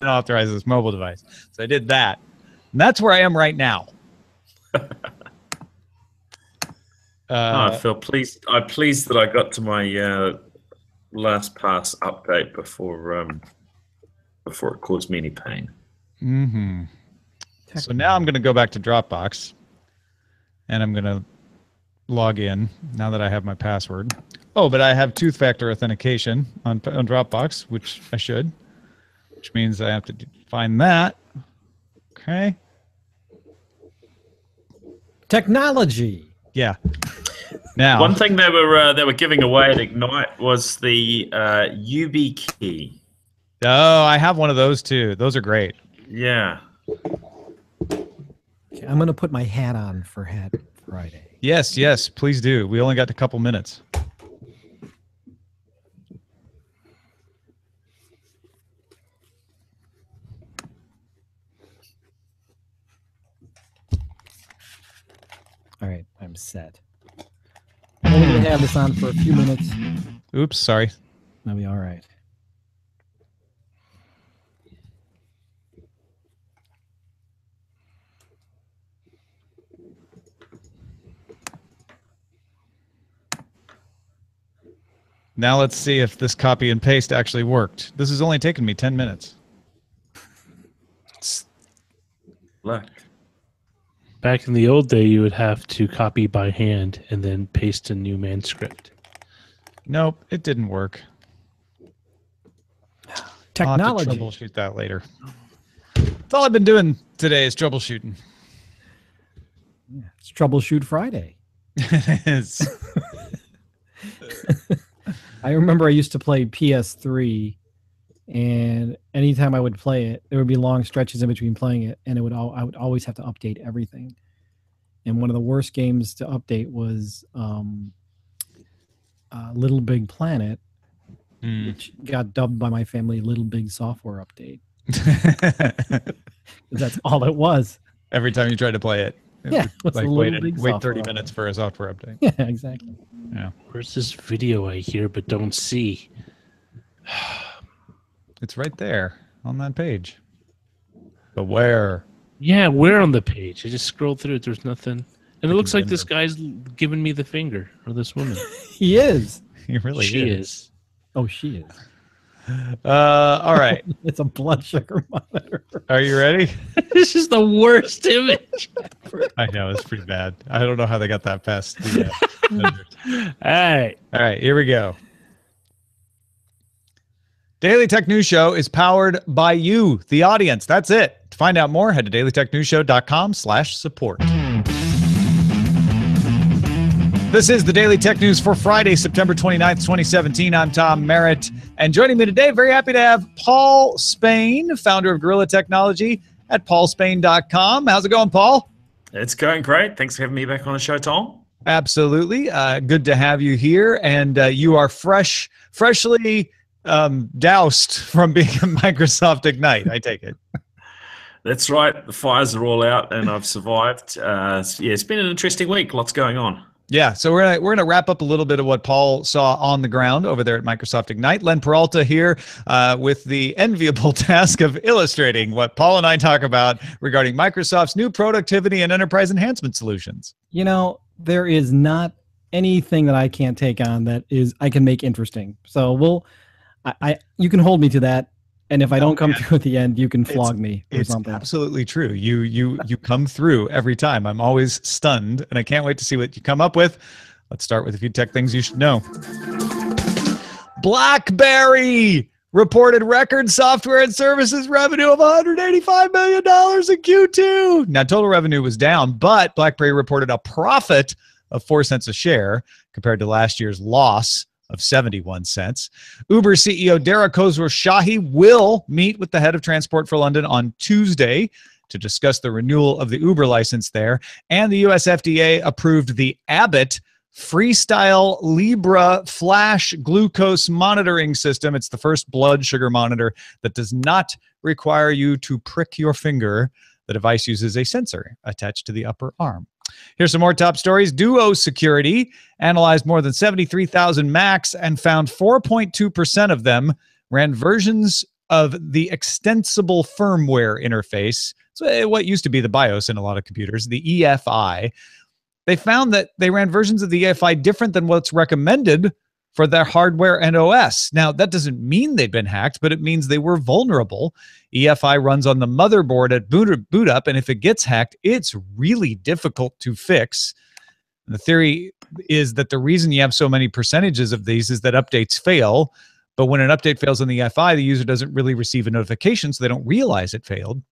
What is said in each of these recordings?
authorize this mobile device. So I did that. And that's where I am right now. I feel pleased. I'm pleased that I got to my LastPass update before it caused me any pain. Mm-hmm. So now I'm going to go back to Dropbox, and I'm going to log in now that I have my password. Oh, but I have two-factor authentication on Dropbox, which I should, which means I have to find that. Okay. Technology. Yeah. Now, one thing they were giving away at Ignite was the UB key. Oh, I have one of those too. Those are great. Yeah. Okay, I'm going to put my hat on for Hat Friday. Yes, yes, please do. We only got a couple minutes. All right, I'm set. I'm only going to have this on for a few minutes. Oops, sorry. That'll be all right. Now let's see if this copy and paste actually worked. This has only taken me 10 minutes. Luck. Back in the old day, you would have to copy by hand and then paste a new manuscript. Nope, it didn't work. Technology. I'll have to troubleshoot that later. That's all I've been doing today is troubleshooting. Yeah, it's Troubleshoot Friday. It's I remember I used to play PS3, and anytime I would play it, there would be long stretches in between playing it, and I would always have to update everything. And one of the worst games to update was Little Big Planet, which got dubbed by my family Little Big Software Update. That's all it was. Every time you tried to play it. Yeah, like wait 30 minutes for a software update. Yeah, exactly. Yeah. Where's this video I hear but don't see? It's right there on that page. But where? Yeah, where on the page? I just scrolled through it. There's nothing. And it looks like this guy's giving me the finger, or this woman. He is. He really She is. is. Oh, she is. All right. It's a blood sugar monitor. Are you ready? This is the worst image. I know, it's pretty bad. I don't know how they got that past the All right, here we go. Daily Tech News Show is powered by you, the audience. That's it. To find out more, head to dailytechnewsshow.com/support. This is the Daily Tech News for Friday, September 29th, 2017. I'm Tom Merritt. And joining me today, very happy to have Paul Spain, founder of Gorilla Technology at paulspain.com. How's it going, Paul? It's going great. Thanks for having me back on the show, Tom. Absolutely. Good to have you here. And you are freshly doused from being at Microsoft Ignite, I take it. That's right. The fires are all out and I've survived. Yeah, it's been an interesting week. Lots going on. Yeah, so we're gonna wrap up a little bit of what Paul saw on the ground over there at Microsoft Ignite. Len Peralta here with the enviable task of illustrating what Paul and I talk about regarding Microsoft's new productivity and enterprise enhancement solutions. You know, there is not anything that I can't take on that I can make interesting. So you can hold me to that. And if I don't come through at the end, you can flog me or something. It's absolutely true. You come through every time. I'm always stunned, and I can't wait to see what you come up with. Let's start with a few tech things you should know. BlackBerry reported record software and services revenue of $185 million in Q2. Now, total revenue was down, but BlackBerry reported a profit of 4 cents a share compared to last year's loss of 71 cents. Uber CEO Dara Khosrowshahi will meet with the head of Transport for London on Tuesday to discuss the renewal of the Uber license there. And the US FDA approved the Abbott Freestyle Libra Flash Glucose Monitoring System. It's the first blood sugar monitor that does not require you to prick your finger. The device uses a sensor attached to the upper arm. Here's some more top stories. Duo Security analyzed more than 73,000 Macs and found 4.2% of them ran versions of the extensible firmware interface, so what used to be the BIOS in a lot of computers, the EFI. They found that they ran versions of the EFI different than what's recommended for their hardware and OS. Now, that doesn't mean they've been hacked, but it means they were vulnerable. EFI runs on the motherboard at boot up, and if it gets hacked, it's really difficult to fix. And the theory is that the reason you have so many percentages of these is that updates fail, but when an update fails in the EFI, the user doesn't really receive a notification, so they don't realize it failed.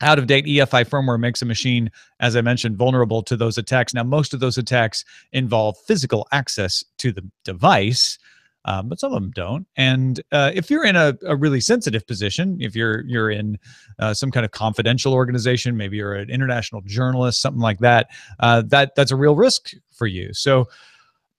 Out-of-date EFI firmware makes a machine, as I mentioned, vulnerable to those attacks. Now, most of those attacks involve physical access to the device, but some of them don't. And if you're in a really sensitive position, if you're in some kind of confidential organization, maybe you're an international journalist, something like that, that's a real risk for you. So,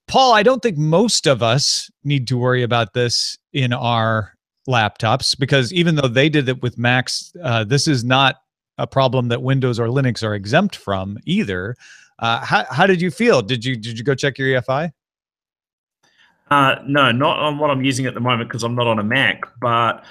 Paul, I don't think most of us need to worry about this in our laptops, because even though they did it with Macs, this is not a problem that Windows or Linux are exempt from either. How did you feel? Did you go check your EFI? No, not on what I'm using at the moment because I'm not on a Mac. But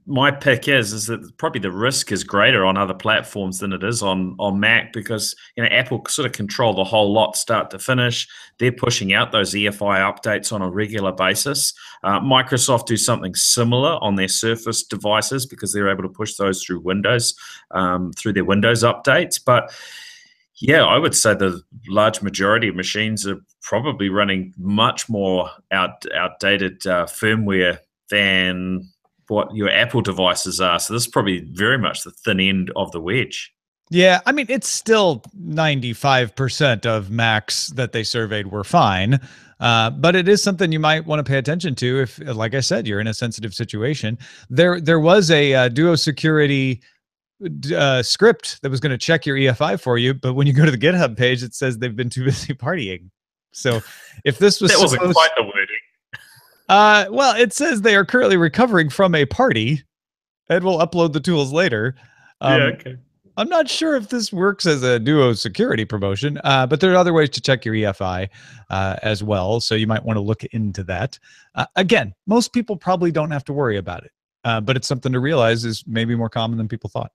my pick is that probably the risk is greater on other platforms than it is on Mac, because Apple sort of control the whole lot start to finish. They're pushing out those EFI updates on a regular basis. Microsoft do something similar on their Surface devices because they're able to push those through Windows, through their Windows updates. But yeah, I would say the large majority of machines are probably running much more outdated firmware than what your Apple devices are. So this is probably very much the thin end of the wedge. Yeah, I mean, it's still 95% of Macs that they surveyed were fine, but it is something you might want to pay attention to if, like I said, you're in a sensitive situation. There was a Duo Security script that was going to check your EFI for you, but when you go to the GitHub page, it says they've been too busy partying. So if this was that wasn't quite the wording. Well, it says they are currently recovering from a party and will upload the tools later. Yeah, okay. I'm not sure if this works as a Duo Security promotion, but there are other ways to check your EFI as well, so you might want to look into that. Again, most people probably don't have to worry about it, but it's something to realize is maybe more common than people thought.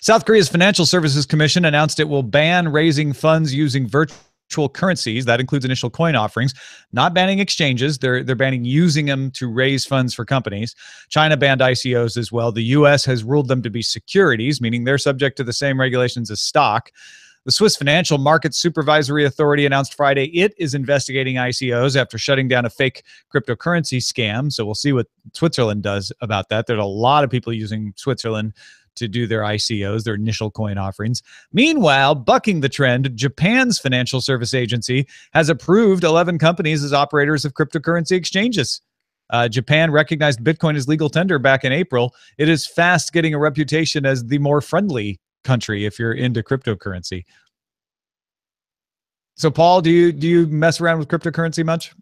South Korea's Financial Services Commission announced it will ban raising funds using virtual currencies. That includes initial coin offerings, not banning exchanges. They're banning using them to raise funds for companies. China banned ICOs as well. The U.S. has ruled them to be securities, meaning they're subject to the same regulations as stock. The Swiss Financial Markets Supervisory Authority announced Friday it is investigating ICOs after shutting down a fake cryptocurrency scam. So we'll see what Switzerland does about that. There's a lot of people using Switzerland to do their ICOs, their initial coin offerings. Meanwhile, bucking the trend, Japan's financial service agency has approved 11 companies as operators of cryptocurrency exchanges. Japan recognized Bitcoin as legal tender back in April. It is fast getting a reputation as the more friendly country if you're into cryptocurrency. So, Paul, do you mess around with cryptocurrency much?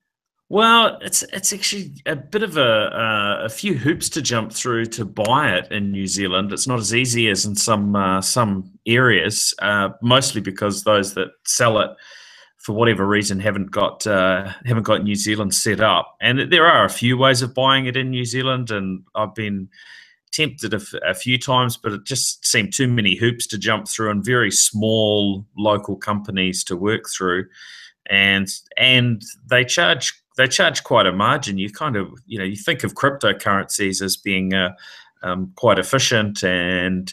Well, it's actually a bit of a few hoops to jump through to buy it in New Zealand. It's not as easy as in some areas, mostly because those that sell it, for whatever reason, haven't got New Zealand set up. And there are a few ways of buying it in New Zealand, and I've been tempted a few times, but it just seemed too many hoops to jump through and very small local companies to work through, and they charge quite a margin. You kind of, you think of cryptocurrencies as being quite efficient and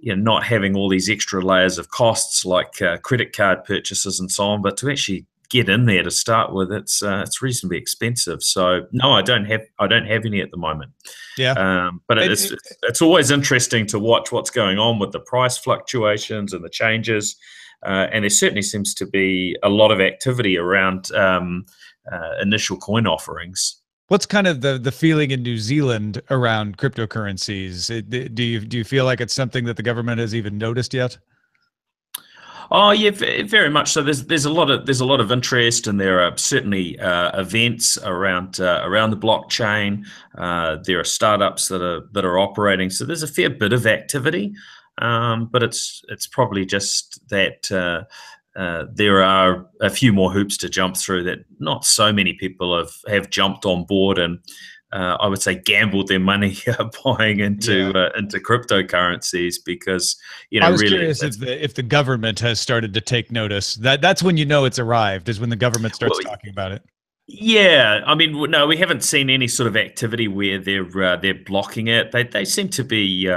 not having all these extra layers of costs like credit card purchases and so on. But to actually get in there to start with, it's reasonably expensive. So no, I don't have any at the moment. Yeah. But it's always interesting to watch what's going on with the price fluctuations and the changes. And there certainly seems to be a lot of activity around initial coin offerings. What's kind of the feeling in New Zealand around cryptocurrencies? Do you feel like it's something that the government has even noticed yet? Oh yeah, very much so. There's a lot of interest, and there are certainly events around the blockchain. There are startups that are operating, so there's a fair bit of activity. But it's probably just that there are a few more hoops to jump through that not so many people have jumped on board, and I would say, gambled their money buying into cryptocurrencies, because I was really curious if the government has started to take notice. That's when you know it's arrived, is when the government starts talking about it. Yeah, I mean, no, we haven't seen any sort of activity where they're blocking it. They seem to be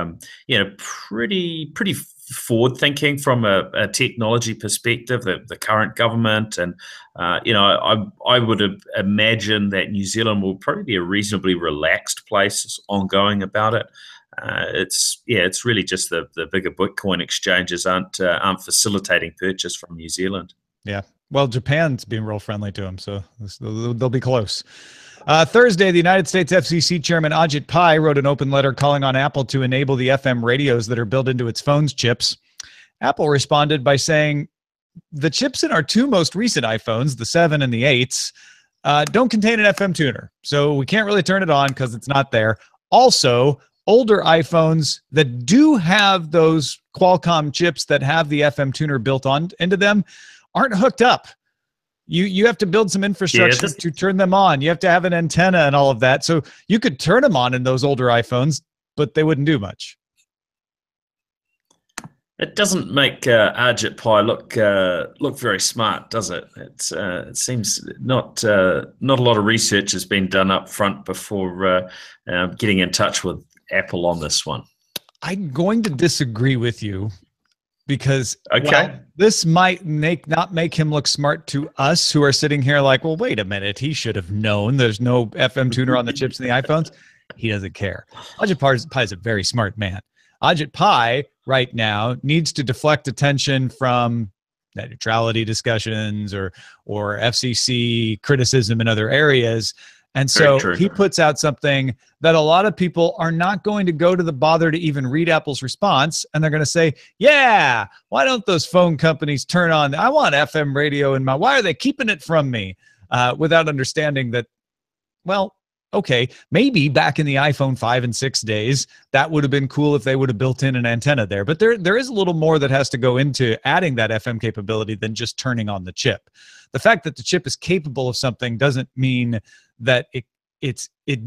pretty forward thinking from a technology perspective. The current government, and I would imagine that New Zealand will probably be a reasonably relaxed place ongoing about it. It's really just the bigger Bitcoin exchanges aren't facilitating purchase from New Zealand. Yeah. Well, Japan's being real friendly to them, so they'll be close. Thursday, the United States FCC Chairman Ajit Pai wrote an open letter calling on Apple to enable the FM radios that are built into its phone's chips. Apple responded by saying, the chips in our two most recent iPhones, the 7 and the 8s, don't contain an FM tuner, so we can't really turn it on because it's not there. Also, older iPhones that do have those Qualcomm chips that have the FM tuner built on into them aren't hooked up. You have to build some infrastructure to turn them on. You have to have an antenna and all of that. So you could turn them on in those older iPhones, but they wouldn't do much. It doesn't make Ajit Pai look very smart, does it? It seems not a lot of research has been done up front before getting in touch with Apple on this one. I'm going to disagree with you, because while this might not make him look smart to us who are sitting here like, well, wait a minute, he should have known there's no FM tuner on the chips in the iPhones. He doesn't care. Ajit Pai is a very smart man. Ajit Pai right now needs to deflect attention from net neutrality discussions or FCC criticism in other areas. And so he puts out something that a lot of people are not going to go to the bother to even read Apple's response. And they're going to say, yeah, why don't those phone companies turn on? I want FM radio in my, why are they keeping it from me? Without understanding that, well, okay, maybe back in the iPhone 5 and 6 days, that would have been cool if they would have built in an antenna there. But there is a little more that has to go into adding that FM capability than just turning on the chip. The fact that the chip is capable of something doesn't mean that it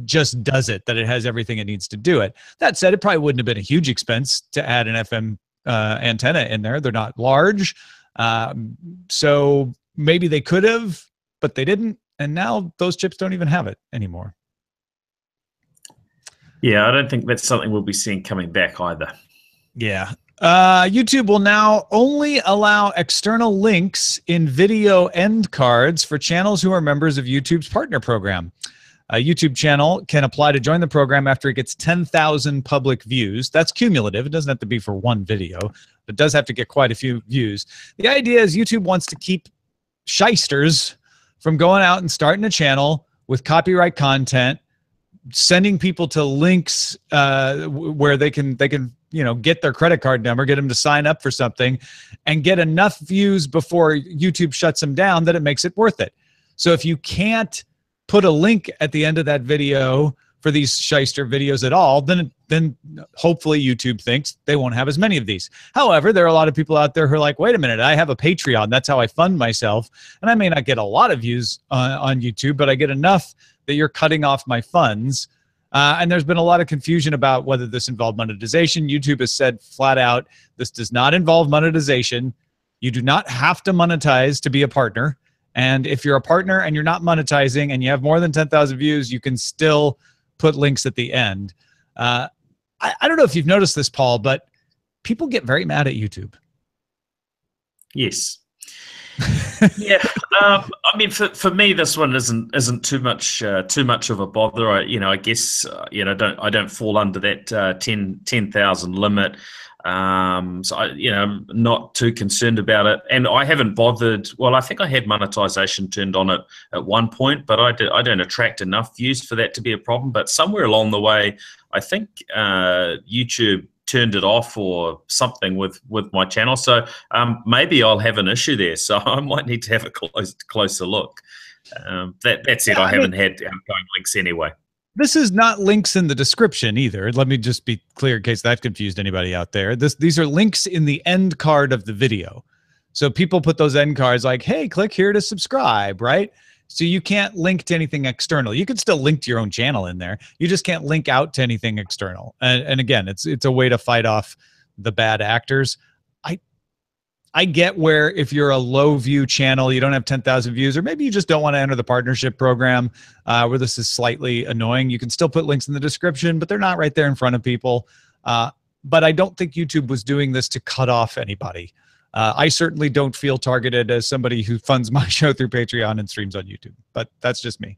just does it, that it has everything it needs to do it. That said, it probably wouldn't have been a huge expense to add an FM antenna in there. They're not large. So maybe they could have, but they didn't. And now those chips don't even have it anymore. Yeah, I don't think that's something we'll be seeing coming back either. Yeah. YouTube will now only allow external links in video end cards for channels who are members of YouTube's partner program. A YouTube channel can apply to join the program after it gets 10,000 public views. That's cumulative. It doesn't have to be for one video. It does have to get quite a few views. The idea is YouTube wants to keep shysters from going out and starting a channel with copyright content, sending people to links where they can get their credit card number, get them to sign up for something, and get enough views before YouTube shuts them down that it makes it worth it. So if you can't put a link at the end of that video for these shyster videos at all, then hopefully YouTube thinks they won't have as many of these. However, there are a lot of people out there who are like, wait a minute, I have a Patreon. That's how I fund myself. And I may not get a lot of views on YouTube, but I get enough that you're cutting off my funds. And there's been a lot of confusion about whether this involved monetization. YouTube has said flat out, this does not involve monetization. You do not have to monetize to be a partner. And if you're a partner and you're not monetizing and you have more than 10,000 views, you can still put links at the end. I don't know if you've noticed this, Paul, but people get very mad at YouTube. Yes. Yeah, I mean, for me, this one isn't too much of a bother. I guess I don't fall under that 10,000 limit. So I'm not too concerned about it, and I haven't bothered. Well, I think I had monetization turned on at one point, but I don't attract enough views for that to be a problem. But somewhere along the way, I think YouTube turned it off or something with my channel. So maybe I'll have an issue there. So I might need to have a closer look. That said, I haven't had outgoing links anyway. This is not links in the description either. Let me just be clear in case that confused anybody out there. These are links in the end card of the video. So people put those end cards like, hey, click here to subscribe, right? So you can't link to anything external. You can still link to your own channel in there. You just can't link out to anything external. And again, it's a way to fight off the bad actors. I get where if you're a low view channel, you don't have 10,000 views, or maybe you just don't want to enter the partnership program where this is slightly annoying. You can still put links in the description, but they're not right there in front of people. But I don't think YouTube was doing this to cut off anybody. I certainly don't feel targeted as somebody who funds my show through Patreon and streams on YouTube, but that's just me.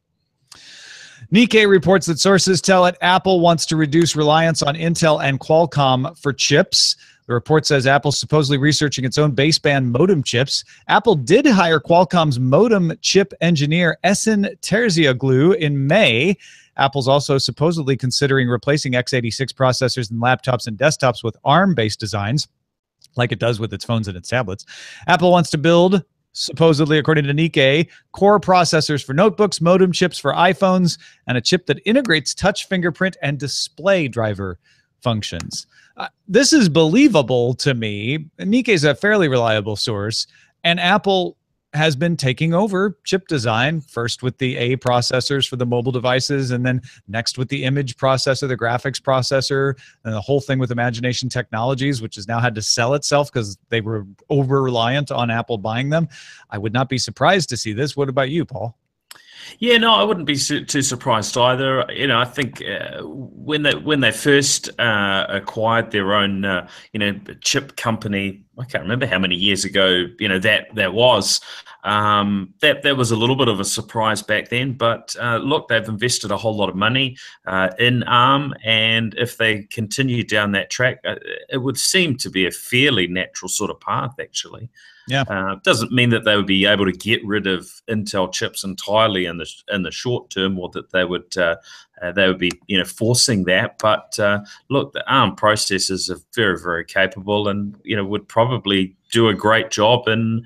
Nikkei reports that sources tell it Apple wants to reduce reliance on Intel and Qualcomm for chips. The report says Apple's supposedly researching its own baseband modem chips. Apple did hire Qualcomm's modem chip engineer Essen Terzioglu in May. Apple's also supposedly considering replacing x86 processors in laptops and desktops with ARM-based designs, like it does with its phones and its tablets. Apple wants to build, supposedly, according to Nikkei, core processors for notebooks, modem chips for iPhones, and a chip that integrates touch, fingerprint, and display driver functions. This is believable to me. Nikkei is a fairly reliable source, and Apple has been taking over chip design, first with the A processors for the mobile devices, and then next with the image processor, the graphics processor, and the whole thing with Imagination Technologies, which has now had to sell itself because they were over-reliant on Apple buying them. I would not be surprised to see this. What about you, Paul? Yeah, no, I wouldn't be too surprised either. I think when they first acquired their own, chip company, I can't remember how many years ago, that was. That was a little bit of a surprise back then. But look, they've invested a whole lot of money in ARM, and if they continue down that track, it would seem to be a fairly natural sort of path, actually. Yeah, doesn't mean that they would be able to get rid of Intel chips entirely in the short term, or that they would be forcing that. But look, the ARM processors are very, very capable, and would probably do a great job in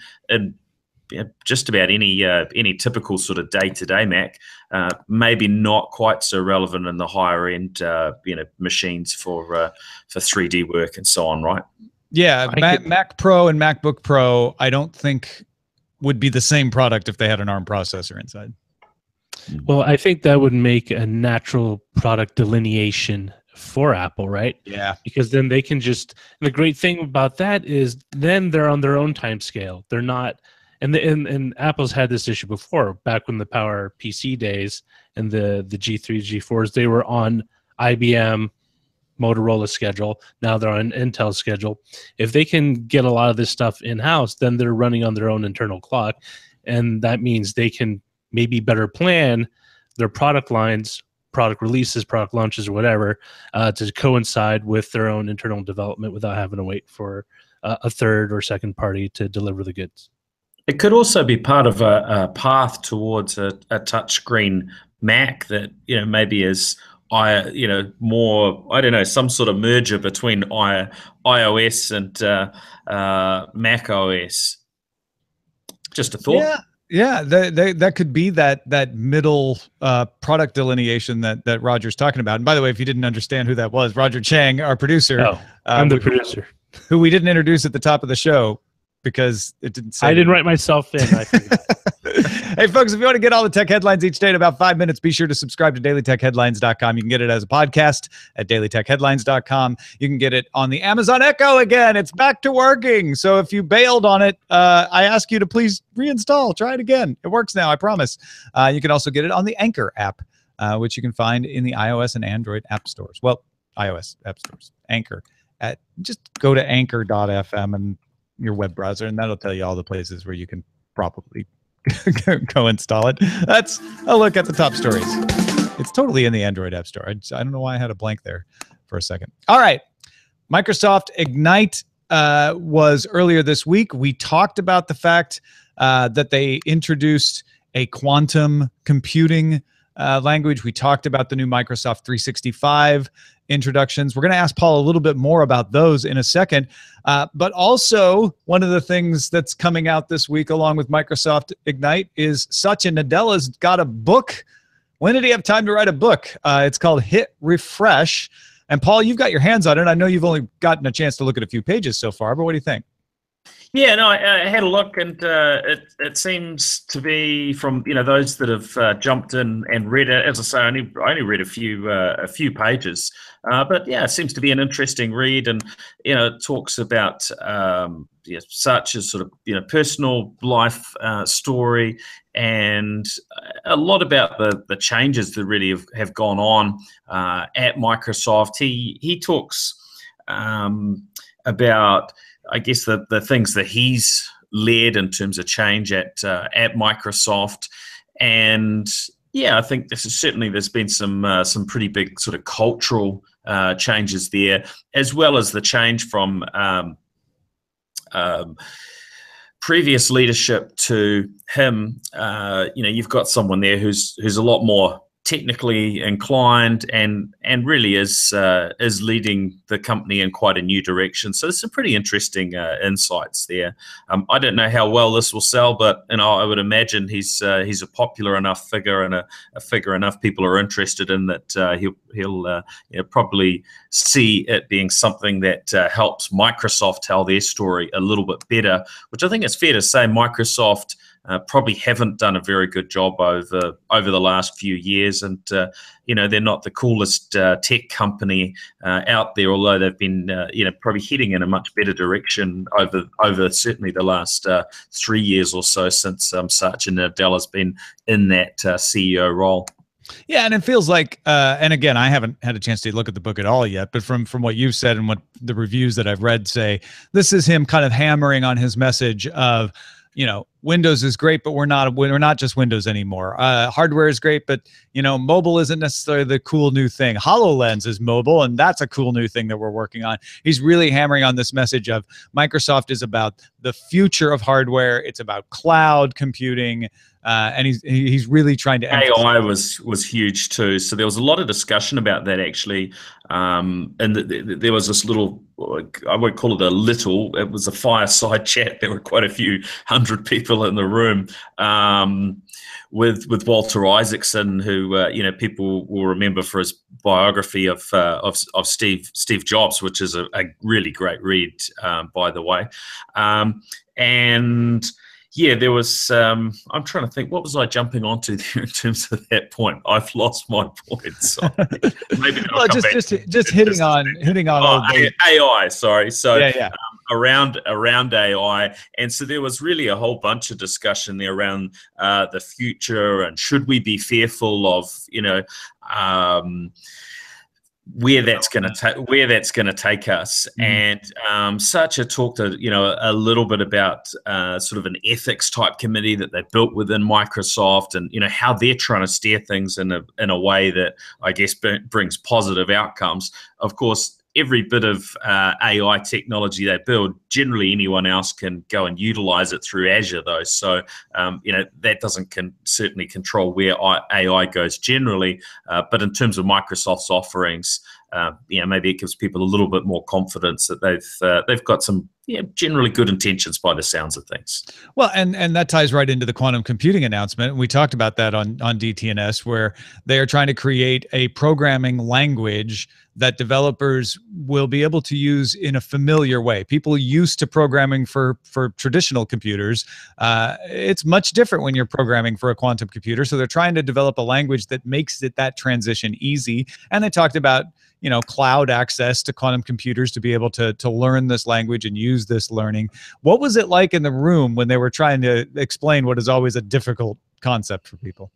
just about any typical sort of day-to-day Mac. Maybe not quite so relevant in the higher end machines for 3D work and so on, right? Yeah, Mac Pro and MacBook Pro, I don't think would be the same product if they had an ARM processor inside. Well, I think that would make a natural product delineation for Apple, right? Yeah. Because then they can just, the great thing about that is then they're on their own time scale. They're not, and Apple's had this issue before, back when the Power PC days and the G3, G4s, they were on IBM, Motorola schedule. Now they're on Intel schedule. If they can get a lot of this stuff in-house, then they're running on their own internal clock, and that means they can maybe better plan their product lines, product releases, product launches, or whatever, to coincide with their own internal development without having to wait for a third or second party to deliver the goods. It could also be part of a path towards a touchscreen Mac that maybe is more, I don't know, some sort of merger between iOS and Mac OS. Just a thought. Yeah, that could be that middle product delineation that Roger's talking about. And by the way, if you didn't understand who that was, Roger Chang, our producer. Oh, I'm the producer. Who we didn't introduce at the top of the show because it didn't say. I didn't write myself in. I forgot. Hey, folks, if you want to get all the tech headlines each day in about 5 minutes, be sure to subscribe to dailytechheadlines.com. You can get it as a podcast at dailytechheadlines.com. You can get it on the Amazon Echo again. It's back to working. So if you bailed on it, I ask you to please reinstall. Try it again. It works now, I promise. You can also get it on the Anchor app, which you can find in the iOS and Android app stores. Well, iOS app stores. Anchor. Just go to anchor.fm and your web browser, and that'll tell you all the places where you can probably go install it. That's a look at the top stories. It's totally in the Android App Store. I don't know why I had a blank there for a second. All right. Microsoft Ignite was earlier this week. We talked about the fact that they introduced a quantum computing language. We talked about the new Microsoft 365 introductions. We're going to ask Paul a little bit more about those in a second. But also, one of the things that's coming out this week along with Microsoft Ignite is Satya Nadella's got a book. When did he have time to write a book? It's called Hit Refresh. And Paul, you've got your hands on it. I know you've only gotten a chance to look at a few pages so far, but what do you think? Yeah, no, I had a look, and it seems to be from those that have jumped in and read it. As I say, I only read a few pages, but yeah, it seems to be an interesting read, and it talks about such as sort of personal life story, and a lot about the changes that really have gone on at Microsoft. He talks about, I guess, the things that he's led in terms of change at Microsoft, and yeah, I think there's been some pretty big sort of cultural changes there, as well as the change from previous leadership to him. You've got someone there who's a lot more technically inclined and really is leading the company in quite a new direction. So there's some pretty interesting insights there. I don't know how well this will sell, but I would imagine he's a popular enough figure and a figure enough people are interested in that he'll probably see it being something that helps Microsoft tell their story a little bit better, which I think it's fair to say Microsoft probably haven't done a very good job over the last few years, and they're not the coolest tech company out there, although they've been probably heading in a much better direction over certainly the last 3 years or so since Satya Nadella's been in that CEO role. Yeah, and it feels like, and again, I haven't had a chance to look at the book at all yet, but from what you've said and what the reviews that I've read say, this is him kind of hammering on his message of, Windows is great, but we're not just Windows anymore. Hardware is great, but mobile isn't necessarily the cool new thing. HoloLens is mobile, and that's a cool new thing that we're working on. He's really hammering on this message of Microsoft is about the future of hardware. It's about cloud computing, and he's really trying to emphasize. AI was huge too. So there was a lot of discussion about that actually, and there was this little, I won't call it a little, it was a fireside chat. There were quite a few hundred people in the room with Walter Isaacson, who people will remember for his biography of Steve Jobs, which is a really great read, by the way, and. Yeah, there was. I'm trying to think. What was I jumping onto there in terms of that point? I've lost my point. So maybe well, just hitting on AI. Sorry. So yeah. Around AI, and so there was really a whole bunch of discussion there around the future and should we be fearful of where that's going to take us. And Satya talked a little bit about sort of an ethics type committee that they built within Microsoft, and how they're trying to steer things in a way that I guess brings positive outcomes. Of course, every bit of AI technology they build, generally anyone else can go and utilize it through Azure, though. So, that doesn't certainly control where AI goes generally. But in terms of Microsoft's offerings, maybe it gives people a little bit more confidence that they've got some generally good intentions by the sounds of things. Well, and that ties right into the quantum computing announcement. We talked about that on DTNS, where they are trying to create a programming language that developers will be able to use in a familiar way. People used to programming for traditional computers. It's much different when you're programming for a quantum computer. So they're trying to develop a language that makes that transition easy. And they talked about cloud access to quantum computers to be able to learn this language and use this learning. What was it like in the room when they were trying to explain what is always a difficult concept for people?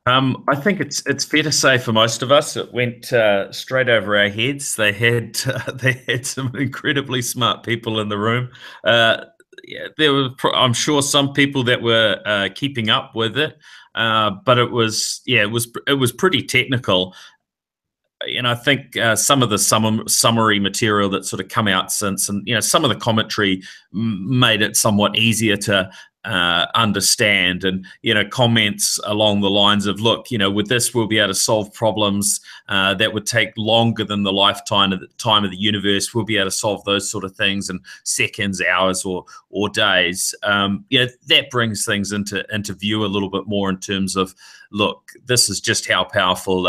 I think it's fair to say for most of us, it went straight over our heads. They had some incredibly smart people in the room. There were, I'm sure, some people that were keeping up with it, but it was pretty technical. I think some of the summary material that's sort of come out since, and some of the commentary made it somewhat easier to understand, and comments along the lines of, look, with this we'll be able to solve problems that would take longer than the lifetime of the universe. We'll be able to solve those sort of things in seconds, hours, or days. That brings things into view a little bit more in terms of, look, this is just how powerful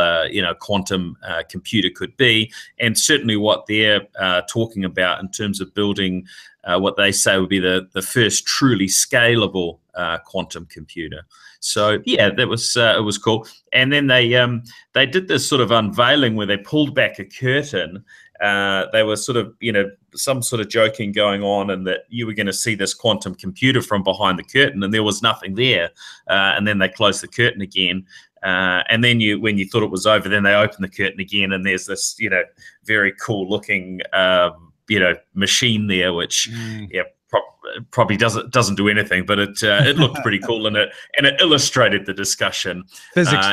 quantum computer could be, and certainly what they're talking about in terms of building what they say would be the first truly scalable quantum computer. So yeah, that was it was cool. And then they did this sort of unveiling where they pulled back a curtain. They were sort of, some sort of joking going on, and that you were going to see this quantum computer from behind the curtain, and there was nothing there. And then they closed the curtain again. And then when you thought it was over, then they opened the curtain again, and there's this, very cool looking, machine there, which, probably doesn't do anything, but it looked pretty cool, and it illustrated the discussion. Physics,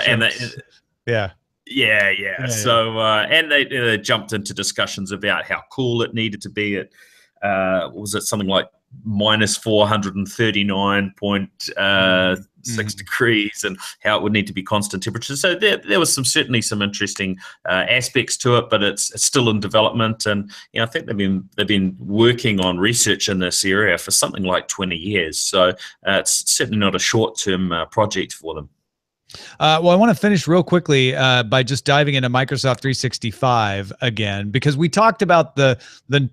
Yeah. So, and they jumped into discussions about how cool it needed to be at, was it something like minus 439.6 degrees, and how it would need to be constant temperature. So there was certainly some interesting aspects to it, but it's still in development. And I think they've been working on research in this area for something like 20 years. So it's certainly not a short-term project for them. Well, I want to finish real quickly by just diving into Microsoft 365 again, because we talked about the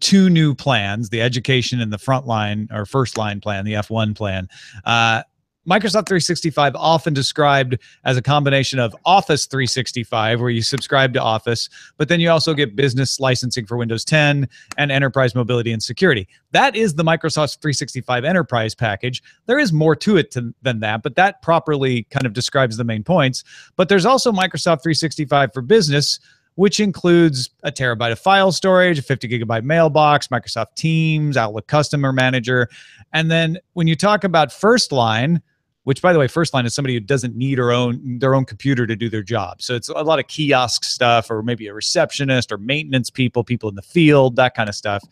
two new plans, the education and the frontline or first line plan, the F1 plan. Microsoft 365 often described as a combination of Office 365, where you subscribe to Office, but then you also get business licensing for Windows 10 and enterprise mobility and security. That is the Microsoft 365 enterprise package. There is more to it than that, but that properly kind of describes the main points. But there's also Microsoft 365 for business, which includes a terabyte of file storage, a 50 gigabyte mailbox, Microsoft Teams, Outlook Customer Manager. And then when you talk about first line, which, by the way, first line is somebody who doesn't need their own computer to do their job. So it's a lot of kiosk stuff, or maybe a receptionist or maintenance people in the field, that kind of stuff.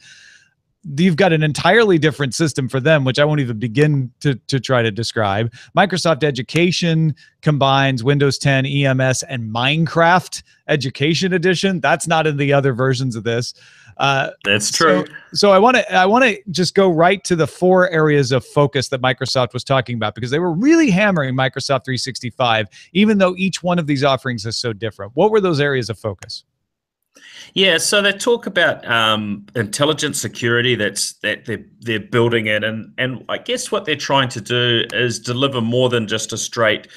You've got an entirely different system for them, which I won't even begin to try to describe. Microsoft Education combines Windows 10, EMS, and Minecraft Education Edition. That's not in the other versions of this. That's true. So I want to just go right to the 4 areas of focus that Microsoft was talking about, because they were really hammering Microsoft 365, even though each one of these offerings is so different. What were those areas of focus? Yeah, so they talk about intelligent security that they're building it, and I guess what they're trying to do is deliver more than just a straight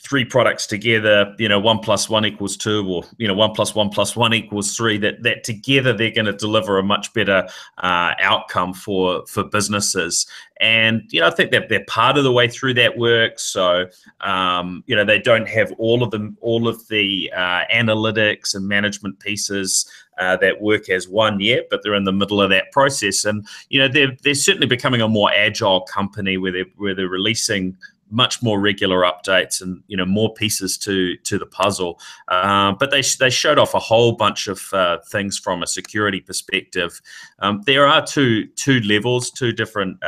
3 products together, 1 + 1 = 2, or 1 + 1 + 1 = 3. That together they're going to deliver a much better outcome for businesses. And I think that they're part of the way through that work. So they don't have all of the analytics and management pieces that work as one yet, but they're in the middle of that process. And they're certainly becoming a more agile company where they're releasing much more regular updates and more pieces to the puzzle. But they showed off a whole bunch of things from a security perspective. There are two levels, 2 different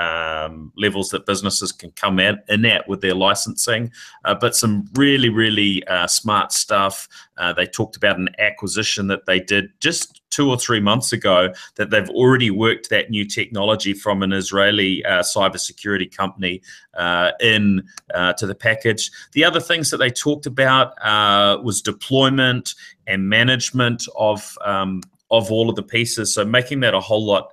levels that businesses can come in at with their licensing, but some really, really smart stuff. They talked about an acquisition that they did just 2 or 3 months ago, that they've already worked that new technology from an Israeli cybersecurity company to the package. The other things that they talked about was deployment and management of all of the pieces. So making that a whole lot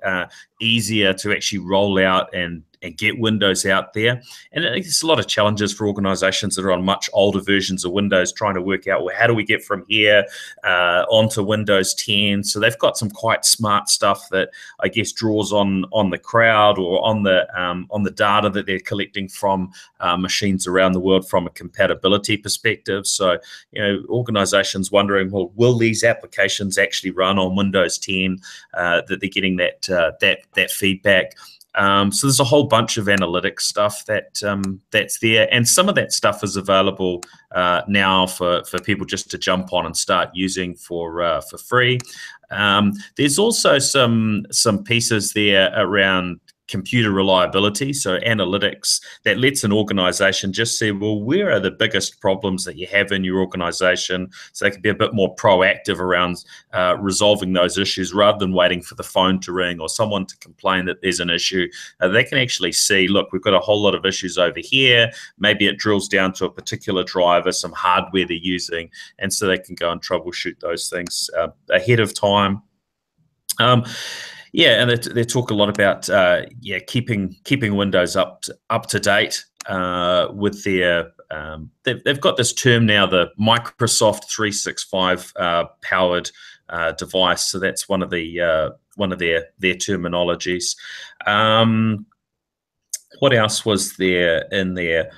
easier to actually roll out and get Windows out there. And it's a lot of challenges for organizations that are on much older versions of Windows, trying to work out, well, how do we get from here onto Windows 10? So they've got some quite smart stuff that I guess draws on the crowd, or on the data that they're collecting from machines around the world from a compatibility perspective. So organizations wondering, well, will these applications actually run on Windows 10? That they're getting that feedback. So there's a whole bunch of analytics stuff that's there, and some of that stuff is available now for people just to jump on and start using for free. There's also some pieces there around computer reliability, so analytics that lets an organization just say, well, where are the biggest problems that you have in your organization, so they can be a bit more proactive around resolving those issues, rather than waiting for the phone to ring or someone to complain that there's an issue. They can actually see, look, we've got a whole lot of issues over here. Maybe it drills down to a particular driver, some hardware they're using, and so they can go and troubleshoot those things ahead of time. Yeah, and they talk a lot about keeping Windows up to date with their. They've got this term now, the Microsoft 365 powered device. So that's one of their terminologies. What else was there in there?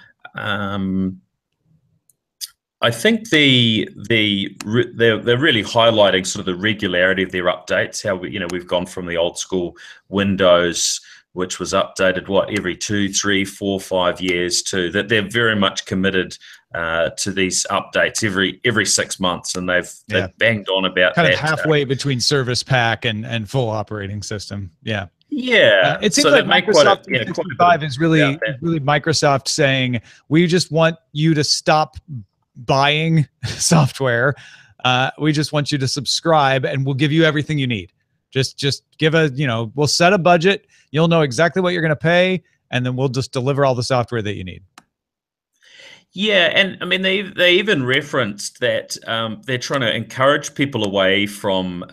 I think they're really highlighting sort of the regularity of their updates. How we've gone from the old school Windows, which was updated every 2, 3, 4, 5 years, to that they're very much committed to these updates every 6 months, and they've banged on about kind that, of halfway between Service Pack and full operating system. Yeah. Yeah, it seems like Microsoft 365 is really Microsoft saying, we just want you to stop buying software. We just want you to subscribe, and we'll give you everything you need. Just give we'll set a budget. You'll know exactly what you're going to pay, and then we'll just deliver all the software that you need. Yeah, and I mean they even referenced that they're trying to encourage people away from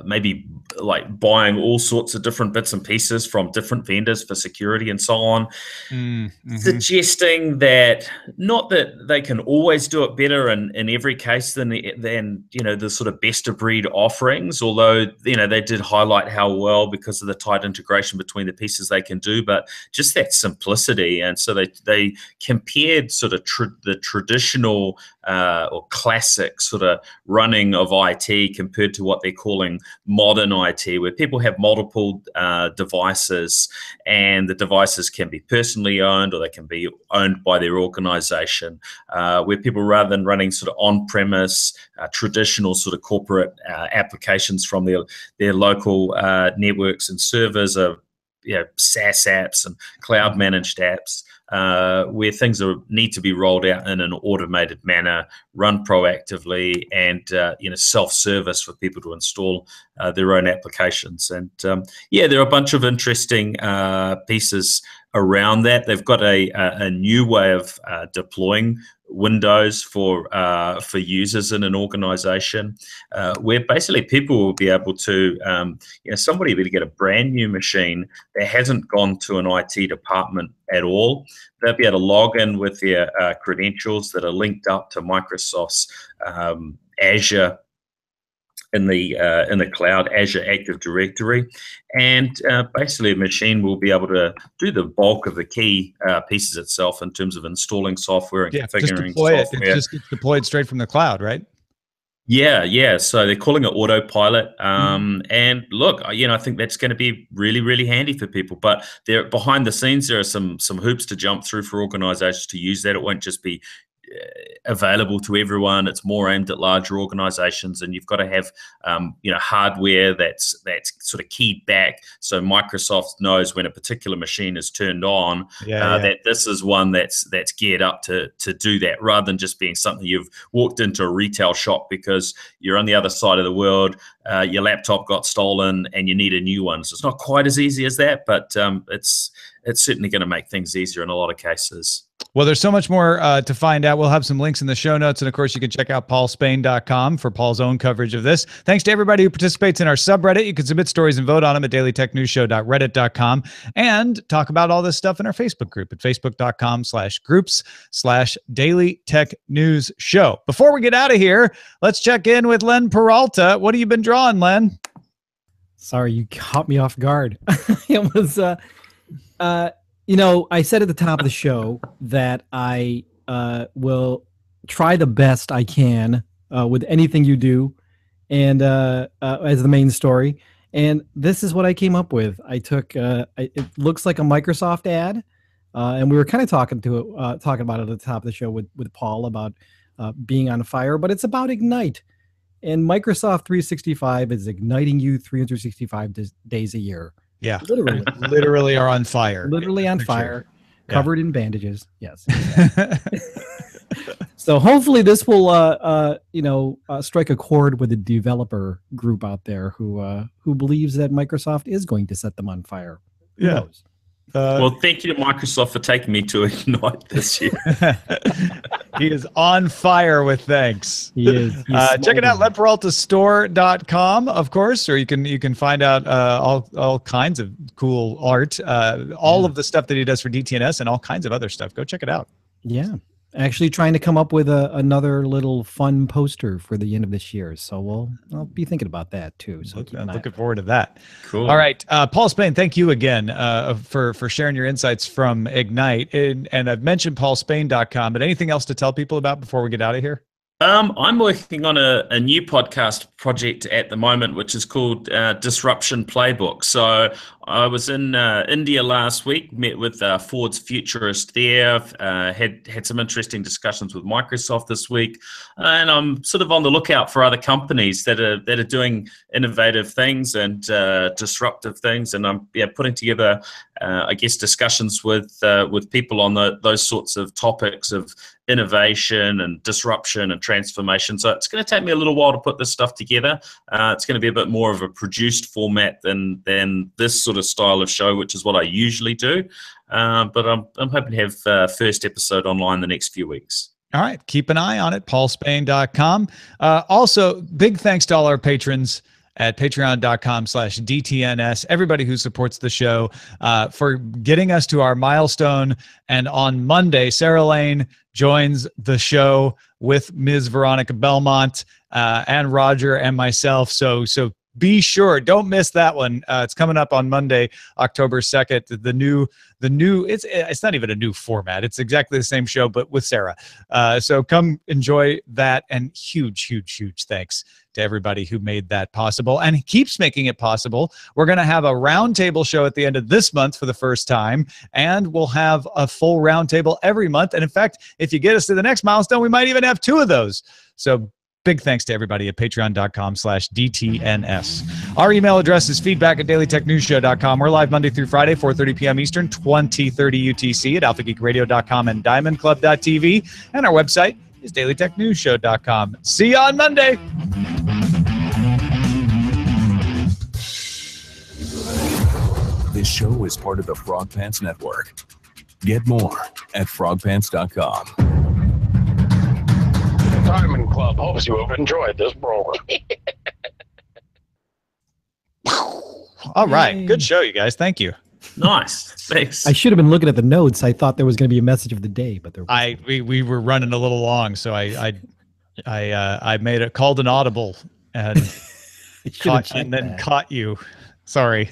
maybe like buying all sorts of different bits and pieces from different vendors for security and so on, suggesting that not that they can always do it better in every case than the sort of best of breed offerings, although they did highlight how well, because of the tight integration between the pieces, they can do, but just that simplicity. And so they compared sort of the traditional or classic sort of running of IT compared to what they're calling modern IT, where people have multiple devices, and the devices can be personally owned or they can be owned by their organization, where people, rather than running sort of on-premise traditional sort of corporate applications from their local networks and servers, are SaaS apps and cloud managed apps, where things need to be rolled out in an automated manner, run proactively, and self-service for people to install their own applications. And there are a bunch of interesting pieces around that. They've got a new way of deploying Windows for users in an organization, where basically people will be able to, somebody will get a brand new machine that hasn't gone to an IT department at all. They'll be able to log in with their credentials that are linked up to Microsoft's Azure in the cloud, Azure Active Directory, and basically a machine will be able to do the bulk of the key pieces itself in terms of installing software and configuring software. It just gets deployed straight from the cloud, right? Yeah. So they're calling it autopilot. And look, I think that's going to be really, really handy for people. But behind the scenes, there are some hoops to jump through for organizations to use that. It won't just be available to everyone. It's more aimed at larger organizations, and you've got to have hardware that's sort of keyed back, so Microsoft knows when a particular machine is turned on that this is one that's geared up to do that, rather than just being something you've walked into a retail shop because you're on the other side of the world, your laptop got stolen and you need a new one. So it's not quite as easy as that, but it's certainly going to make things easier in a lot of cases. Well, there's so much more to find out. We'll have some links in the show notes. And of course, you can check out paulspain.com for Paul's own coverage of this. Thanks to everybody who participates in our subreddit. You can submit stories and vote on them at dailytechnewsshow.reddit.com, and talk about all this stuff in our Facebook group at facebook.com/groups/Daily Tech News Show. Before we get out of here, let's check in with Len Peralta. What have you been drawing, Len? Sorry, you caught me off guard. It was, I said at the top of the show that I will try the best I can with anything you do, and as the main story. And this is what I came up with. I took it looks like a Microsoft ad, and we were kind of talking about it at the top of the show with Paul about being on fire, but it's about Ignite. And Microsoft 365 is igniting you 365 days a year. Yeah, literally are on fire. Literally on fire, covered in bandages. Yes. So hopefully this will, strike a chord with the developer group out there who believes that Microsoft is going to set them on fire. Who knows? Well, thank you to Microsoft for taking me to Ignite this year. He is on fire with thanks. He is. Check it out, lenperaltastore.com, of course, or you can find out all kinds of cool art, all of the stuff that he does for DTNS and all kinds of other stuff. Go check it out. Yeah. Actually trying to come up with another little fun poster for the end of this year. So I'll be thinking about that too. So I'm looking forward to that. Cool. All right. Paul Spain, thank you again for sharing your insights from Ignite. And I've mentioned paulspain.com, but anything else to tell people about before we get out of here? I'm working on a new podcast project at the moment, which is called Disruption Playbook. So I was in India last week, met with Ford's futurist there, had some interesting discussions with Microsoft this week, and I'm sort of on the lookout for other companies that are doing innovative things and disruptive things, and I'm putting together, I guess, discussions with people on those sorts of topics of innovation and disruption and transformation. So it's going to take me a little while to put this stuff together. It's going to be a bit more of a produced format than this sort of style of show, which is what I usually do. But I'm hoping to have first episode online the next few weeks. All right. Keep an eye on it, paulspain.com. Also, big thanks to all our patrons at patreon.com/DTNS, everybody who supports the show, for getting us to our milestone. And on Monday, Sarah Lane joins the show with Ms. Veronica Belmont and Roger and myself. So be sure, don't miss that one. It's coming up on Monday, October 2nd. The new it's not even a new format. It's exactly the same show, but with Sarah. So come enjoy that, and huge thanks to everybody who made that possible and keeps making it possible. We're going to have a roundtable show at the end of this month for the first time, and we'll have a full roundtable every month. And in fact, if you get us to the next milestone, we might even have 2 of those. So big thanks to everybody at patreon.com/DTNS. Our email address is feedback@dailytechnewsshow.com. We're live Monday through Friday, 4:30 p.m. Eastern, 2030 UTC at alphageekradio.com and diamondclub.tv. And our website is dailytechnewsshow.com. See you on Monday. This show is part of the Frog Pants Network. Get more at frogpants.com. Diamond Club hopes you have enjoyed this program. All right. Good show, you guys. Thank you. Nice. Thanks. I should have been looking at the notes. I thought there was going to be a message of the day, but there wasn't. We were running a little long, so I called an audible and caught you. Sorry.